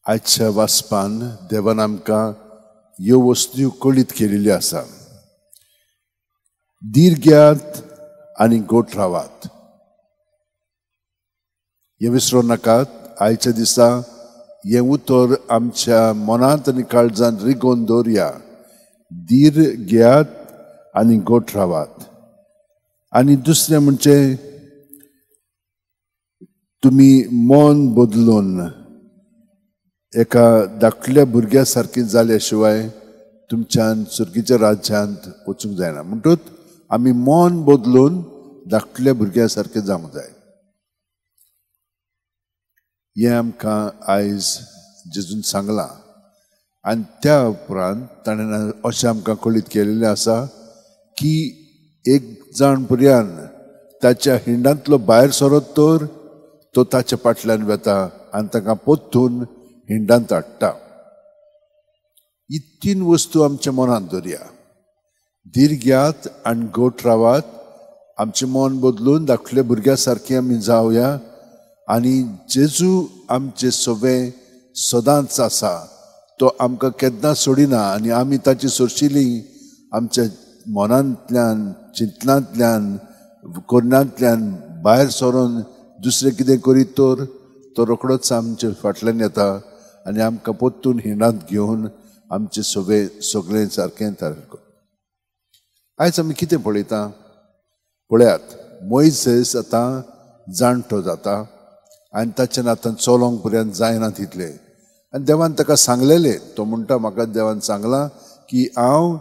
आजच्या वाचपान देवान आमकां ह्यो वस्तू कळीत केलेल्यो आसा. धीर घेयात आनी गोठ रावात. हे विसरूं नाकात. आयच्या दिसा हें उतर आमच्या मनांत आनी काळजांत रिगोवन दवरया. धीर घेयात आनी गोठ रावात. आनी दुसरें म्हणजे तुमी मन बदलून एका धाकट्या भुरग्या सारकी जाल्या शिवाय तुमच्यान सुर्गीच्या राज्यांत वचूंक जायना. म्हणटूच आमी मन बदलून धाकट्या भुरग्या सारके जावंक जाय. हें आमकां आयज जेजून सांगलां. आनी त्या उपरांत ताणें अशें आमकां कळीत केलेलें आसा की एक जाण पर्यान ताच्या हिंडांतलो भायर सरत तर तो ताच्या फाटल्यान वेता आनी ताका पोत्तून हिंडांत हाडटा. ही तीन वस्तू आमच्या मनांत दवरया. धीर घेयात आनी गोठ रावात. आमचें मन बदलून धाकट्या भुरग्या सारकी आमी जावया. आनी जेजू आमचे सवे सदांच आसा. तो आमकां केन्ना सोडिना आनी आमी ताची सोडशिल्ली आमच्या मनांतल्यान चिंतनांतल्यान कोरण्यांतल्यान भायर सरून दुसरें कितें करीत तर तो रोखडोच आमच्या फाटल्यान येता आनी आमकां पोत्तून हिंडांत घेवन आमचे सगळें सारकें करता. आयज आमी कितें पळयता पळयात. मोइसेस आतां जाणटो जाता आनी ताच्यान आतां चलोंक पर्यंत जायना तितलें. आनी देवान ताका सांगलेलें. तो म्हणटा म्हाका देवान सांगलां की हांव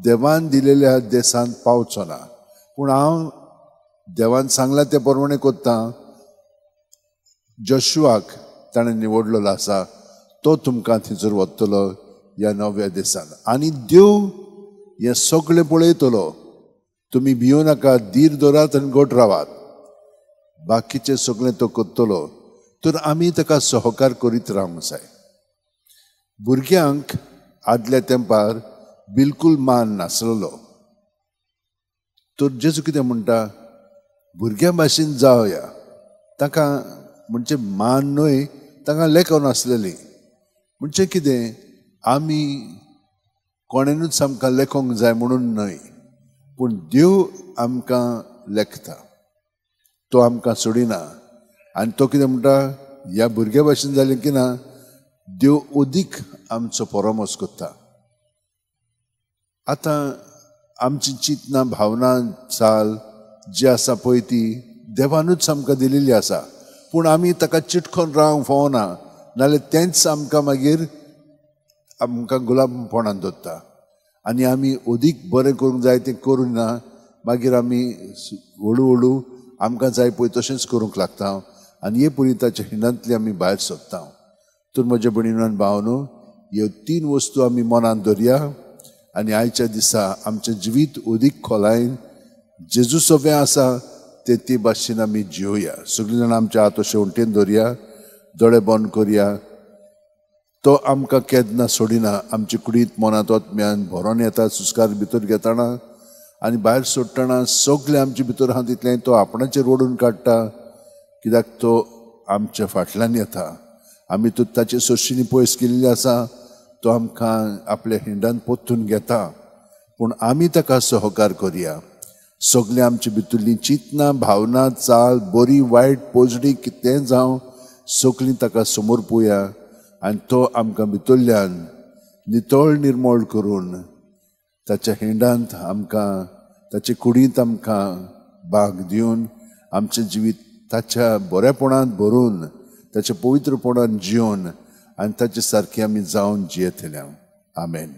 देवान दिलेल्या देशांत पावचो ना, पूण हांव देवान सांगलां ते प्रमाणे कोत्ता. जोशुआक ताणें निवडलेलो आसा. तो तुमकां थंयसर व्हरतलो ह्या नव्या देशांत. आनी देव हें सगळें पळयतलो. तुमी भियो नाका. धीर दवरात आनी गोठ रावात. बाकीचें सगळें तो करतलो. तर आमी ताका सहकार करीत रावंक जाय. भुरग्यांक आदल्या तेंपार बिलकूल मान नासलेलो. तर जेजू कितें म्हणटा भुरग्या भाशेन जावया. ताका म्हणजे मान न्हय, ताका लेखो नासलेली. म्हणजे कितें आमी कोणेनूच आमकां लेखोंक जाय म्हणून न्हय, पूण देव आमकां लेखता. तो आमकां सोडिना. आनी तो कितें म्हणटा ह्या भुरग्या भाशेन जालें की ना देव अदीक आमचो परामोस करता. आतां आमची चिंतना भावना चाल जी आसा पळय ती देवानूच आमकां दिलेली आसा. पूण आमी ताका चिटकोन रावंक फावना. नाल्यार तेंच आमकां मागीर आमकां गुलामपणान दवरता. आनी आमी अदीक बरें करूंक जाय तें करूं ना. मागीर आमी हळू हळू आमकां जाय पळय तशेंच करूंक लागता आनी हे पुरिताच्या हिंडांतली आमी भायर सरता. तर म्हज्या भयणीनो आनी भावांनो, ह्यो तीन वस्तू आमी मनांत दवरया आनी आयच्या दिसा आमचें जिवीत अदीक खोलायेन जेजू सवें आसा ते भाशेन आमी जिवया. सगळीं जाणां आमचे हात अशे वणटेन दवरया. दोळे बंद करया. तो आमकां केन्ना सोडिना. आमचे कुडींत मनांत ओतम्यान भरोन येता सुस्कार भितर घेतना आनी भायर सोडटना सगळें आमचे भितर आहा तितलें तो आपणाचेर ओडून काडटा. कित्याक तो आमच्या फाटल्यान येता. आमी तो ताचे सोर्शींनी पयस केल्ली आसा. तो आमकां आपल्या हिंडांत पोत्तून घेता. पूण आमी ताका सहकार करया. सगळें आमचे भितरलीं चिंतना भावना चाल बरी वायट पोजडी कितें जावं सगळीं ताका समोर पळोवया आनी तो आमकां भितरल्यान नितळ निर्मळ करून ताच्या हिंडांत आमकां ताचे कुडींत आमकां भाग दिवन आमचें जिवीत ताच्या बरेपणांत भरून ताच्या पवित्रपणान जिवन आनी ताचे सारकी आमी जावन जियेतल्या. आमेन.